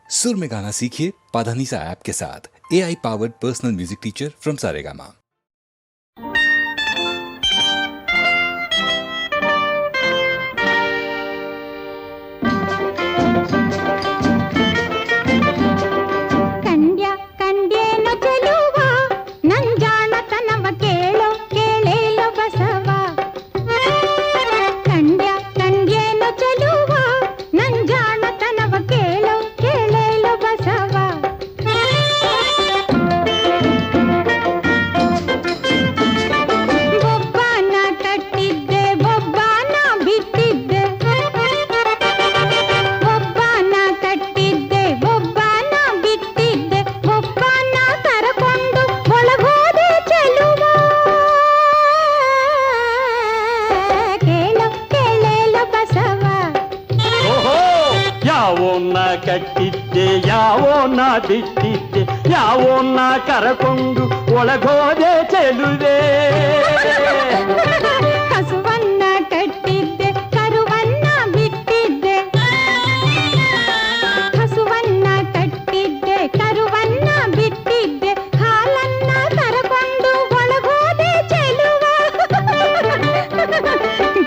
सुर में गाना सीखिए पाधानीसा ऐप के साथ। AI powered personal music teacher from Saregama. ಕಟ್ಟಿದ್ದೆ ಯಾವೋ ನಾ ಬಿಟ್ಟಿದ್ದೆ ಯಾವೋ ನಾ ಕರಕೊಂಡು ಒಳಗೋದೆ ಚೆಲುವೆ ಹಸುವನ್ನ ಕಟ್ಟಿದ್ದೆ ಕರುವನ್ನ ಬಿಟ್ಟಿದ್ದೆ ಹಸುವನ್ನ ಕಟ್ಟಿದ್ದೆ ಕರುವನ್ನ ಬಿಟ್ಟಿದ್ದೆ ಹಾಲನ್ನ ಕರಕೊಂಡು ಒಳಗೋದೆ ಚೆಲುವ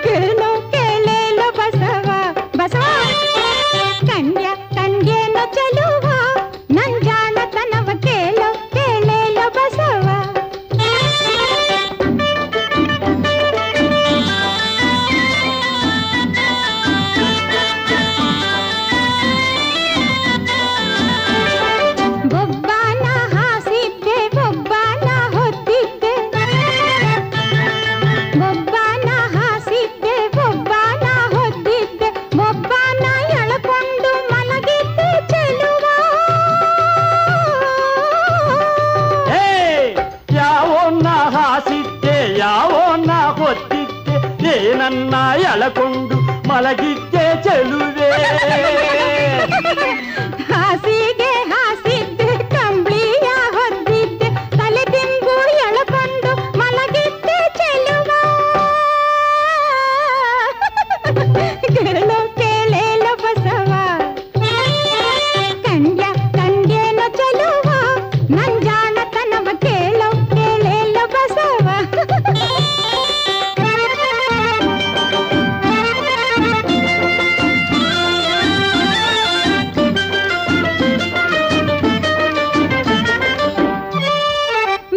ಕೇಳೋ ಕೇಳೇಲೋ ಬಸವ ಬಸವ ಕಂಡ್ಯ ಕಂಡ್ಯೇನೋ ಚೆಲುವ ನನ್ ಜಾಣತನವ ಕೇಳೋ ಕೇಳೇಲೋ ಬಸವ ಬೊಬ್ಬಾನ ಹಾಸಿದ್ದೆ ಬೊಬ್ಬಾನ ಹೊತ್ತಿದ್ದೆ ಬೊಬ್ಬಾನ ಹಾಸಿದ್ದೆ ಬೊಬ್ಬಾನ ಹೊತ್ತಿದ್ದೆ ಬೊಬ್ಬಾನ ಎಳಕೊಂಡು ಮಲಗಿದ್ದೆ ಚೆಲುವ ಯಾವೋನ್ನ ಹಾಸಿದ್ದೆ ಯಾವೋನ್ನ ಹೊತ್ತಿದ್ದೆ ಏನನ್ನ ಎಳಕೊಂಡು ಮಲಗಿದ್ದೆ ಚೆಲುವೆ ಹಾಸಿಗೆ ಹಾಸಿದ್ದೆ ಕಂಬ್ಳಿಯ ಹೊದ್ದಿದ್ದೆ ತಲೆ ದಿಂಬು ಎಳಕೊಂಡು ಮಲಗಿದ್ದೆ ಚೆಲುವ ಕೇಳೋ ಕೇಳೇಲೋ ಬಸವ ಕಂಡ್ಯ ಕಂಡ್ಯೇನೋ ಚೆಲುವ ನನ್ ಜಾಣತನವ ಕೇಳೋ ಕೇಳೇಲೋ ಬಸವ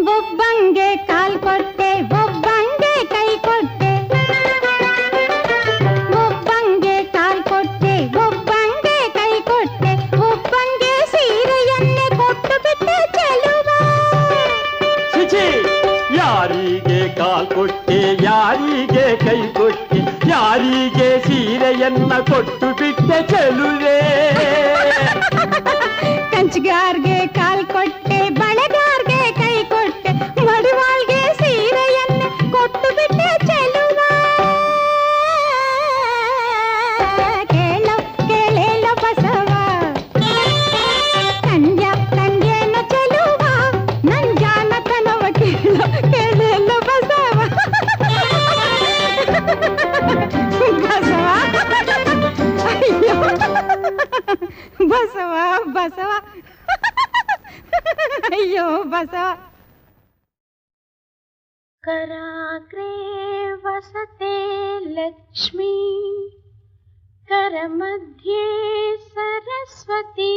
ಒಬ್ಬಂಗೆ ಕಾಲ್ ಕೊಟ್ಟೆ ಒಬ್ಬಂಗೆ ಕೈ ಕೊಟ್ಟೆ ಒಬ್ಬಂಗೆ ಕಾಲ್ ಕೊಟ್ಟೆ ಒಬ್ಬಂಗೆ ಕೈ ಕೊಟ್ಟೆ ಒಬ್ಬಂಗೆ ಸೀರೆಯನ್ನೇ ಕೊಟ್ಟು ಬಿಟ್ಟೆ ಚೆಲುವ ಚಿಚಿ ಯಾರಿಗೆ ಕಾಲ್ ಕೊಟ್ಟೆ ಯಾರಿಗೆ ಕೈ ಕೊಟ್ಟೆ ಯಾರಿಗೆ ಸೀರೆಯನ್ನ ಕೊಟ್ಟು ಬಿಟ್ಟೆ ಚೆಲುವೆ ಕಂಚಿಗಾರ್ಗೆ ಕಾಲ್ ಕೊಟ್ಟೆ ಬಳೆಗಾರ್ಗೆ ಕೈ ಕೊಟ್ಟೆ ಮಡಿವಾಳ್ಗೆ ಸೀರೆಯನ್ನೇ ಕೊಟ್ಟು ಬಿಟ್ಟೆ ಚೆಲುವ ಕೇಳೋ ಕೇಳೇಲೋ ಬಸವ ಕಂಡ್ಯ ಕಂಡ್ಯೇನೋ ಚೆಲುವ ನನ್ ಜಾಣತನವ ಕೇಳೋ ಕೇಳೇಲೋ ಬಸವ ಬಸವ ಅಯ್ಯೋ ಬಸವ ಬಸವ ಅಯ್ಯೋ ಬಸವ कराग्रे वसते लक्ष्मी करमध्ये सरस्वती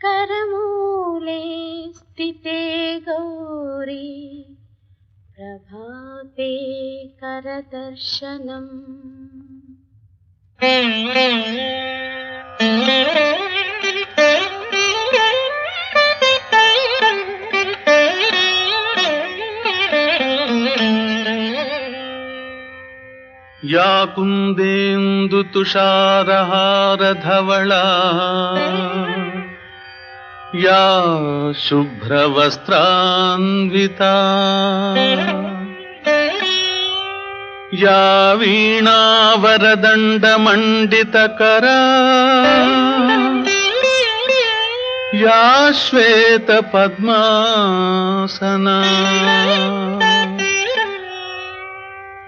करमूले स्थिते गौरी प्रभाते करदर्शनम् या कुन्देन्दु तुषारहारधवला या शुभ्रवस्त्रान्विता या वीणावरदण्डमण्डितकरा या श्वेतपद्मासना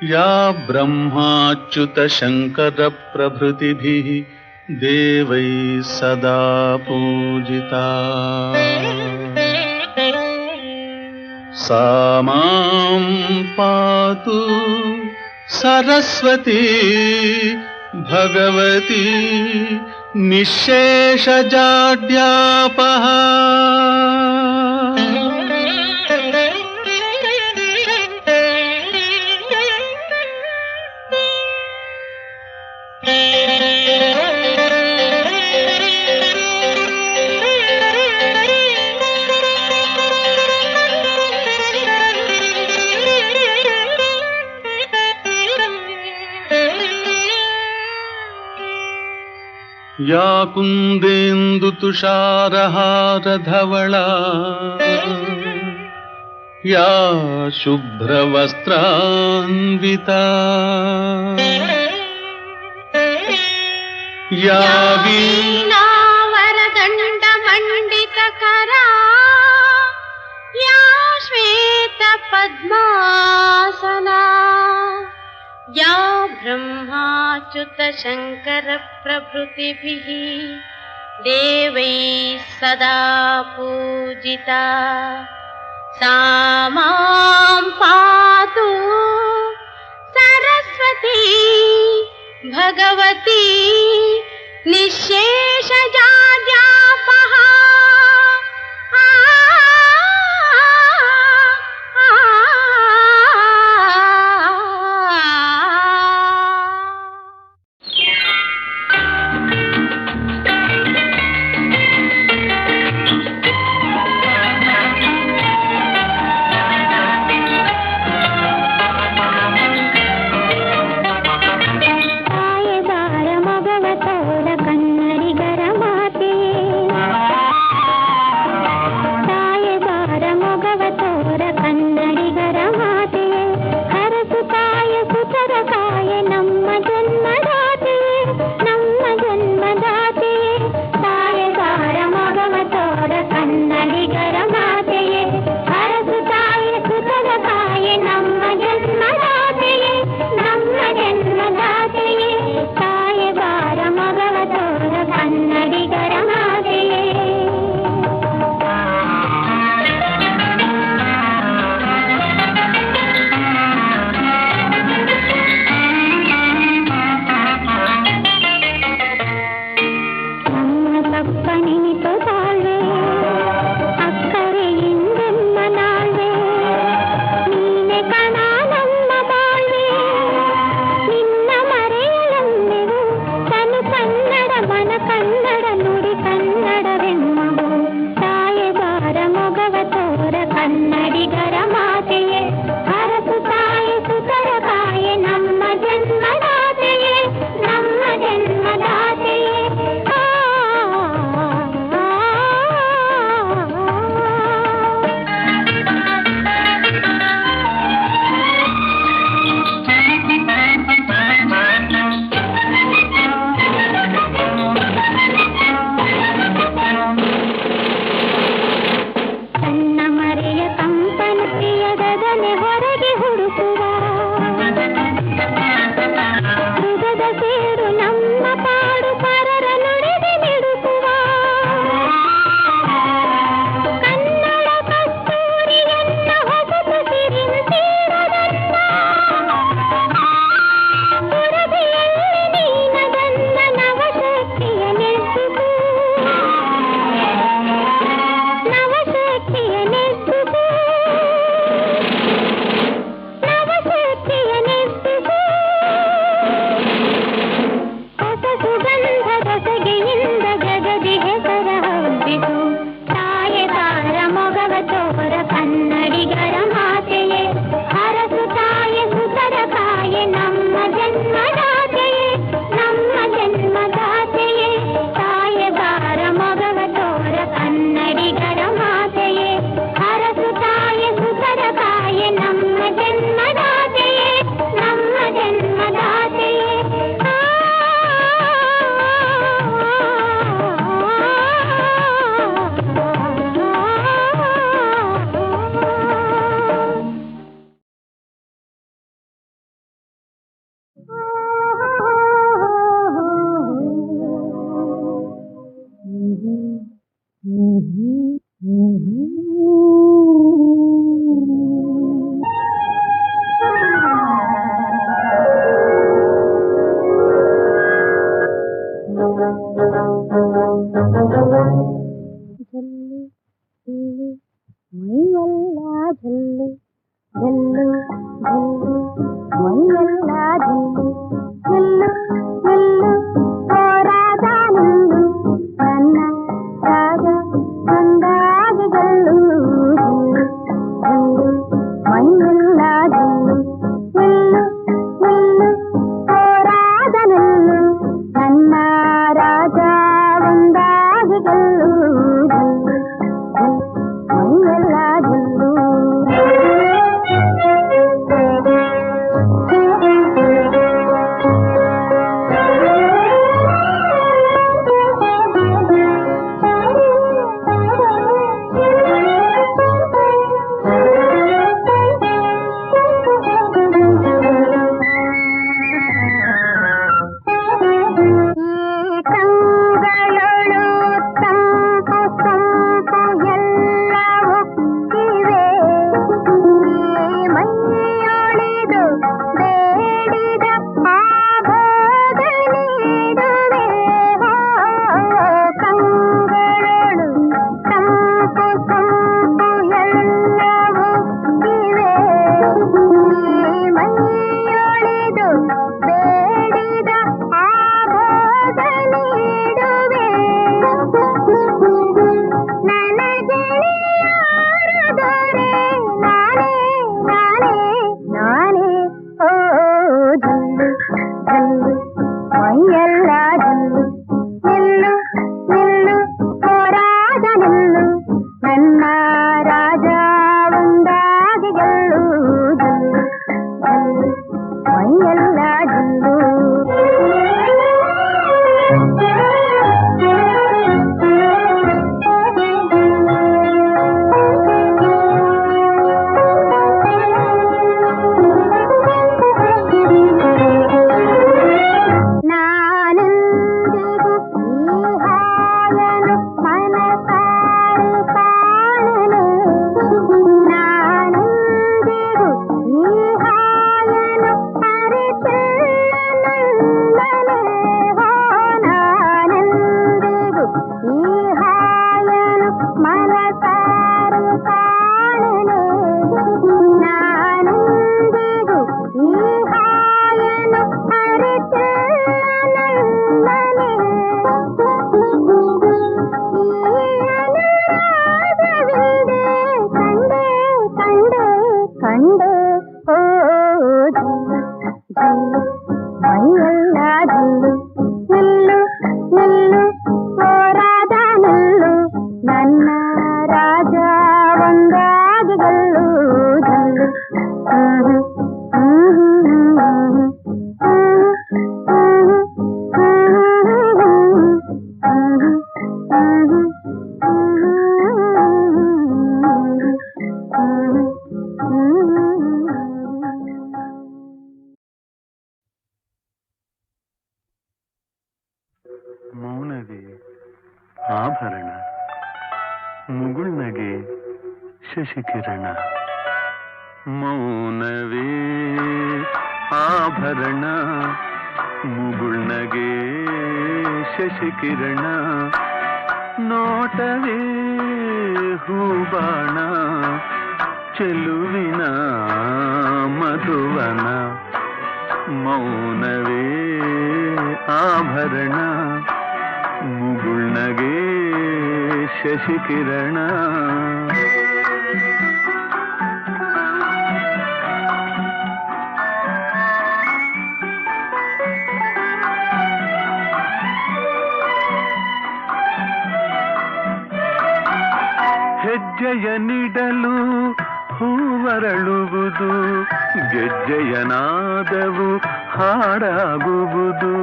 या ब्रह्माच्युत शंकर प्रभृतिभिः ದೇವೈ ಸದಾ ಪೂಜಿತಾ ಸಾ ಮಾಂ ಪಾತು ಸರಸ್ವತಿ ಭಗವತಿ ನಿಶೇಷಜಾಡ್ಯಾಪಃ. या कुन्देन्दु तुषारहारधवला या शुभ्रवस्त्रान्विता या वीणावरदण्डमण्डितकरा या श्वेतपद्मासना या ब्रह्माच्युत शङ्कर प्रभृतिभिः देवैः सदा पूजिता सा मां पातु सरस्वती भगवती निःशेषजाड्यापः. ಮೌನವೇ ಆಭರಣ, ಮುಗುಳ್ನಗೆ ಶಶಿಕಿರಣ. ಮೌನವೇ ಆಭರಣ, ಮುಗುಳ್ನಗೆ ಶಶಿಕಿರಣ. ನೋಟವೇ ಹೂಬಾಣ, ಚೆಲುವಿನ ಮಧುವನ. ಮೌನವೇ ಆಭರಣ, ಮುಗುಳ್ನಗೆ ಶಶಿಕಿರಣ. ಹೆಜ್ಜೆಯ ನೀಡಲು ಹೂವರಳುವುದು, ಗೆಜ್ಜೆಯ ನಾದವು ಹಾಡಾಗುವುದು.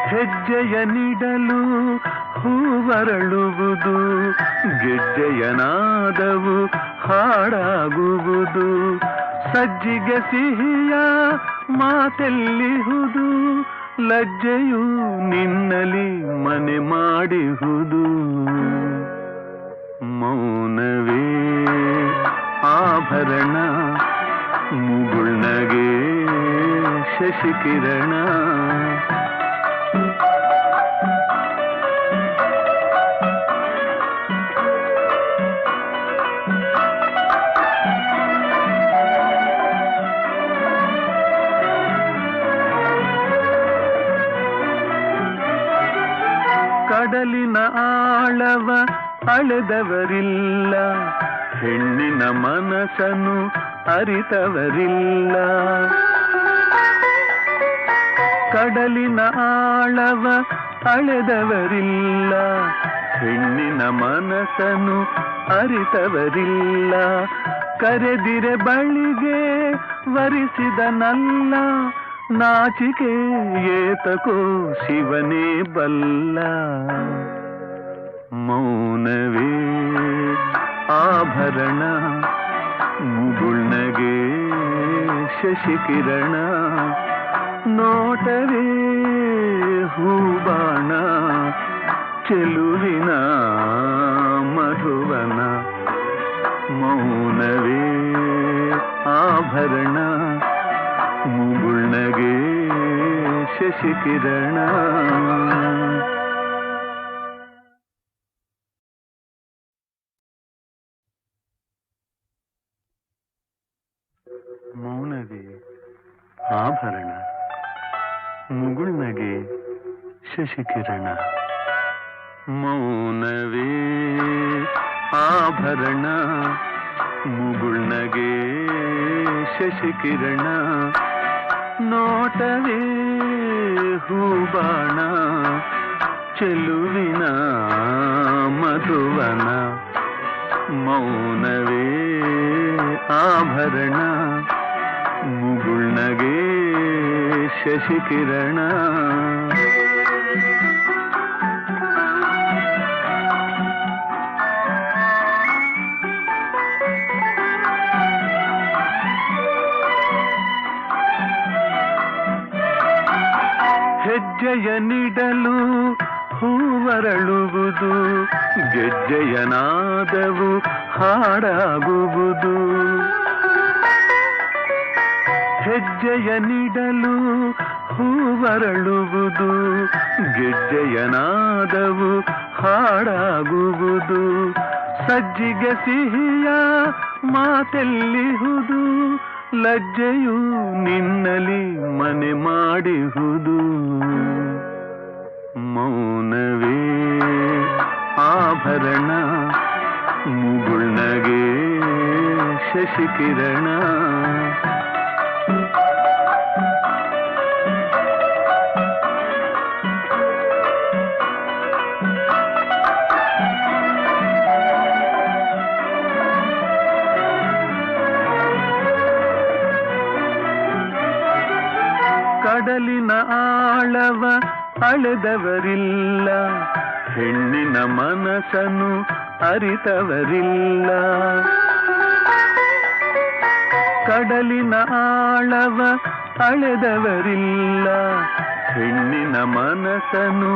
ಹೆಜ್ಜೆಯ ನೀಡಲು ಹೂವರಳುವುದು, ಗೆಜ್ಜೆಯ ನಾದವು ಹಾಡಾಗುವುದು. ಸಜ್ಜಿಗೆ ಸಿಹಿಯ ಮಾತೆಲ್ಲಿಹುದು, ಲಜ್ಜೆಯು ನಿನ್ನಲಿ ಮನೆ ಮಾಡಿಹುದು. ಮೌನವೇ ಆಭರಣ, ಮುಗುಳ್ನಗೆ ಶಶಿಕಿರಣ. ಕಡಲಿನ ಆಳವ ಅಳೆದವರಿಲ್ಲ, ಹೆಣ್ಣಿನ ಮನಸ್ಸನ್ನು ಅರಿತವರಿಲ್ಲ. ಕಡಲಿನ ಆಳವ ಅಳೆದವರಿಲ್ಲ, ಹೆಣ್ಣಿನ ಮನಸ್ಸನ್ನು ಅರಿತವರಿಲ್ಲ. ಕರೆದಿರೆ ಬಳಿಗೆ ವರಿಸಿದನಲ್ಲ, ನಾಚಿಕೆ ಏತಕೋ ಶಿವನೇ ಬಲ್ಲ. ಮೌನವೇ ಆಭರಣ, ಮುಗುಳ್ನಗೆ ಶಶಿಕಿರಣ. ನೋಟವೇ ಹೂಬಾಣ, ಚೆಲುವಿನ ಮಧುವನ. ಮೌನವೇ ಆಭರಣ, ಮುಗುಳ್ನಗೆ ಶಶಿಕಿರಣ. ಮೌನವೇ ಆಭರಣ, ಮುಗುಳ್ನಗೆ ಶಶಿಕಿರಣ. ಮೌನವೇ ಆಭರಣ, ಮುಗುಳ್ನಗೆ ಶಶಿಕಿರಣ. ನೋಟವೇ ಹೂಬಾಣ, ಚೆಲುವಿನ ಮಧುವನ. ಮೌನವೇ ಆಭರಣ, ಮುಗುಳ್ನಗೆ ಶಶಿಕಿರಣ. ಹೆಜ್ಜೆಯ ನೀಡಲು ಹೂವರಳುವುದು, ಗೆಜ್ಜೆಯ ನಾದವು ಹಾಡಾಗುವುದು. ಹೆಜ್ಜೆಯ ನೀಡಲು ಹೂವರಳುವುದು, ಗೆಜ್ಜೆಯ ನಾದವು ಹಾಡಾಗುವುದು. ಸಜ್ಜಿಗೆ ಸಿಹಿಯ ಮಾತೆಲ್ಲಿಹುದು, ಲಜ್ಜೆಯು ನಿನ್ನಲಿ ಮನೆ ಮಾಡಿಹುದು. ಮೌನವೇ ಆಭರಣ, ಮುಗುಳ್ನಗೆ ಶಶಿಕಿರಣ. ಕಡಲಿನ ಆಳವ ಅಳೆದವರಿಲ್ಲ, ಹೆಣ್ಣಿನ ಮನಸ್ಸನ್ನು ಅರಿತವರಿಲ್ಲ. ಕಡಲಿನ ಆಳವ ಅಳೆದವರಿಲ್ಲ, ಹೆಣ್ಣಿನ ಮನಸ್ಸನ್ನು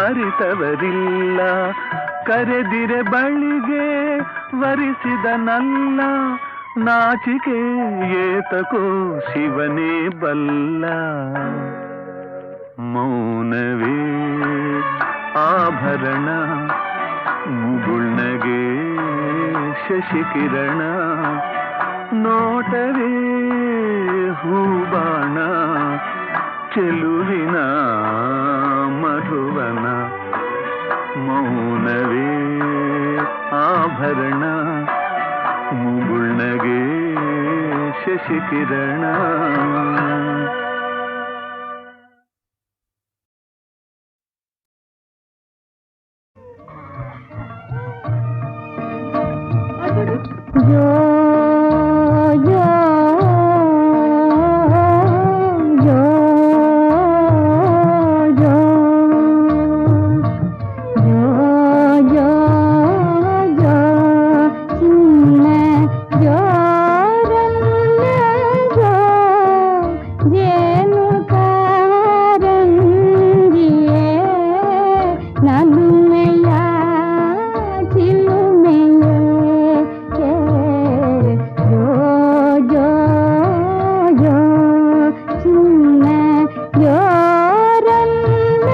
ಅರಿತವರಿಲ್ಲ. ಕರೆದಿರೆ ಬಳಿಗೆ ವರಿಸಿದನಲ್ಲ, ನಾಚಿಕೆ ಏತಕೋ ಶಿವನೇ ಬಲ್ಲ. ಮೌನವೇ ಆಭರಣ, ಮುಗುಳ್ನಗೆ ಶಶಿಕಿರಣ. ನೋಟವೇ ಹೂಬಾಣ, ಚೆಲುವಿನ ಮಧುವನ. ಮೌನವೇ ಆಭರಣ, ಮುಗುಳ್ನಗೆ ಶಶಿಕಿರಣ. ಜೋ ಜೋ ಜೋ ಜೋ ಜೋ ಜೋ ಜೋ ಚಿನ್ನ ಜೋ ರನ್ನ ಜೋ ಜೇ ನಲುಮೆಯ ಚಿಲುಮೆಯೇ ಜೋ ಜೋ ಜೋ ಚಿನ್ನ ಜೋರನ್ನ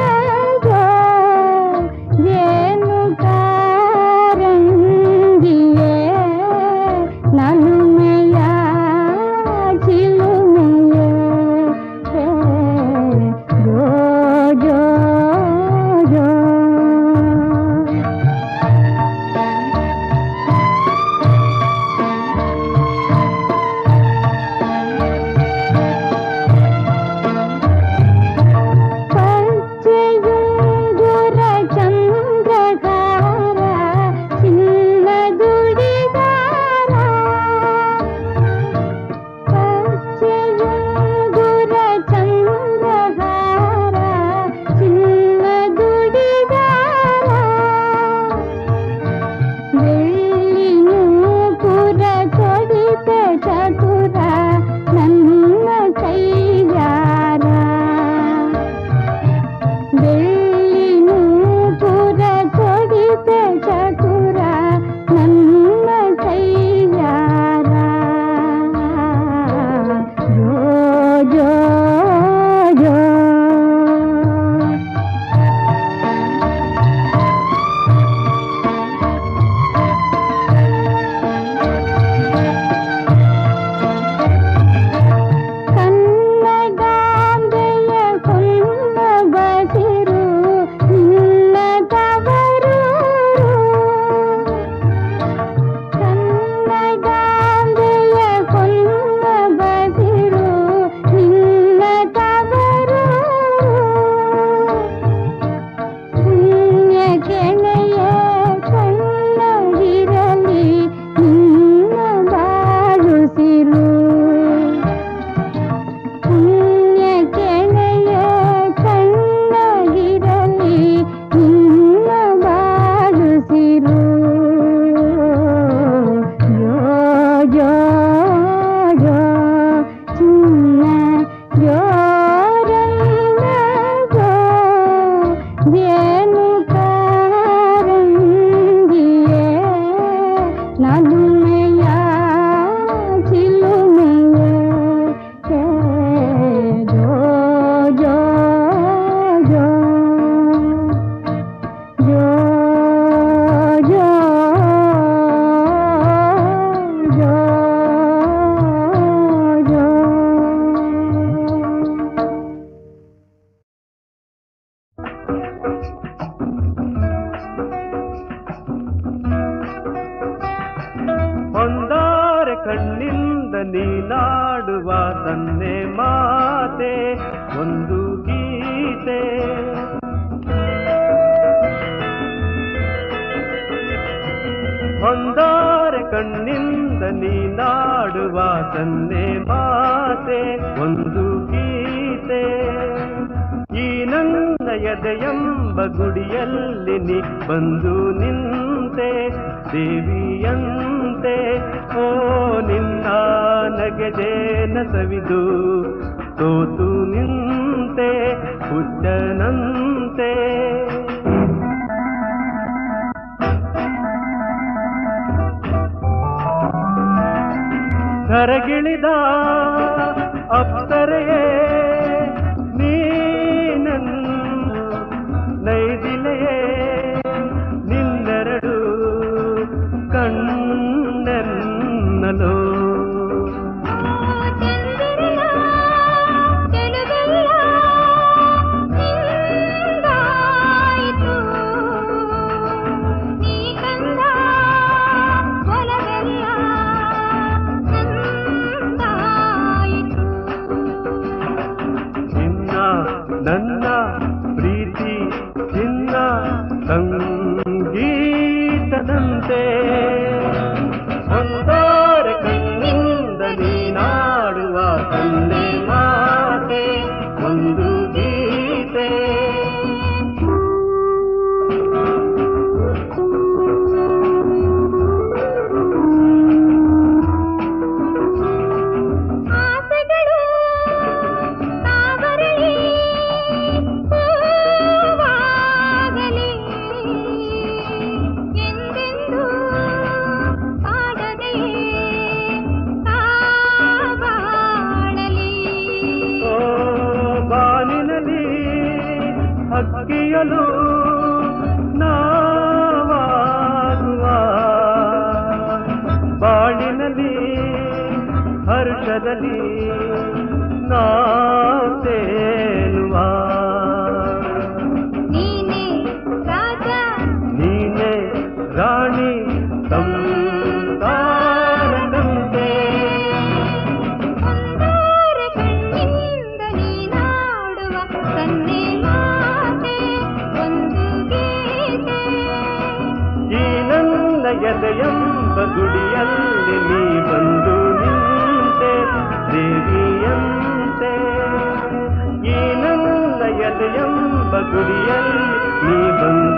ಜೋ ಜೇನು ಕಾರಂಗಿಯೇ ನಲುಮೆಯ ಚಿಲುಮೆಯೇ ಜೋ ಜೋ ಜೋ ಪಚ್ಚೆಯುಂಗುರ ಚಂದ್ರಗಾರ ಚಿನ್ನದುಡಿದಾರ ಪಚ್ಚೆಯುಂಗುರ ಚಂದ್ರಗಾರ ಚಿನ್ನದುಡಿದಾರ ಬೆಳ್ಳಿ ನೂಪುರ ತೊಡಿತ ಚತುರ ನನ್ನ ಕೈಯಾರ ಬೆಳ್ಳಿ ನೂಪುರ ತೊಡಿತ ಚತುರ ನನ್ನ ಕೈಯಾರ ಜೋ ಜೋ ಜೋ ಕನ್ನಡಾಂಬೆಯ ಕೊಂದ ಬಸಿರು ನಿನ್ನ ತವರೂರು ಕನ್ನಡಾಂಬೆಯ ಕೊಂದ ಬಸಿರು ನಿನ್ನ ತವರೂರು ಪುಣ್ಯ ಕೆಣೆಯ ಕಣ್ಣಗಿರಲಿ ನಿನ್ನ ಬಾಳುಸಿರು ಪುಣ್ಯ ಕೆಣೆಯ ಕಣ್ಣಗಿರಲಿ ನಿನ್ನ ಬಾಳುಸಿರು ಜೋ ಜೋ ಜೋ ಚಿನ್ನ ಜೋರನ್ನ ಜೋ ಜೇನು ಕಾರಂಗಿಯೇ ನಲುಮೆಯ ಚಿಲುಮೆಯೇ ಜೋ ಜೋ ಜೋ ಜೋ ಜೋ ಜೋ ಜೋ ಹೊಂದಾರೆ ಕಣ್ಣಿಂದ ನೀನಾಡುವ ತನ್ನೆ ಮಾತೆ ಒಂದು ಗೀತೆ ಹೊಂದಾರೆ ಕಣ್ಣಿಂದ ನೀನಾಡುವ ತನ್ನೆ ಮಾತೆ ಒಂದು ಗೀತೆ ಈ ನನ್ನ ಎದೆಯೆಂಬ ಗುಡಿಯಲ್ಲಿ ನೀ ಬಂದು ನಿಂತೆ ದೇವಿಯಂತೆ ಓ ನಿನ್ನ ನಗೆಜೇನ ಸವಿದು ಸೋತು ನಿಂತೆ ಹುಚ್ಚನಂತೆ ಕರಗಿಳಿದ ಅಪ್ಸರೆಯೇ ನೀನನ್ನು ನೈದಿಲೆಯೇ ನಿನ್ನೆರಡು ಕಣ್ಣೆನ್ನಲು ನನ್ನ ಪ್ರೀತಿ ಚಿನ್ನ ಸಂಗೀತದಂತೆ ಒಂದಾರೆ ಕಣ್ಣಿಂದ ನೀನಾಡುವ ತನ್ನೆ ಮಾತೆ ಒಂದು ಗೀತೆ ಆಸೆಗಳು ತಾವರಳಿ ಹೂವಾಗಲಿ ನಾವಾಗುವ ಬಾಳಿನಲ್ಲಿ ಹರ್ಷದಲ್ಲಿ ನಾವು ತೇಲುವ ನೀನೇ ರಾಜ ನೀನೇ ರಾಣಿ ಸಂಸಾರದಂತೆ ಒಂದೂರೆ ಕಣ್ಣಿಂದ ನೀನಾಡುವ ಸನ್ನೆ ಮಾತೆ ಒಂದು ಗೀತೆ ಈ ನನ್ನ ಎದೆಯೆಂಬ ಗುಡಿಯಲ್ಲಿ ನೀ ಬಂದು ನಿಂತೆ ದೇವಿಯಂತೆ ಈ ನನ್ನ ಎದೆಯೆಂಬ ಗುಡಿಯಲ್ಲಿ ನೀ ಬಂದು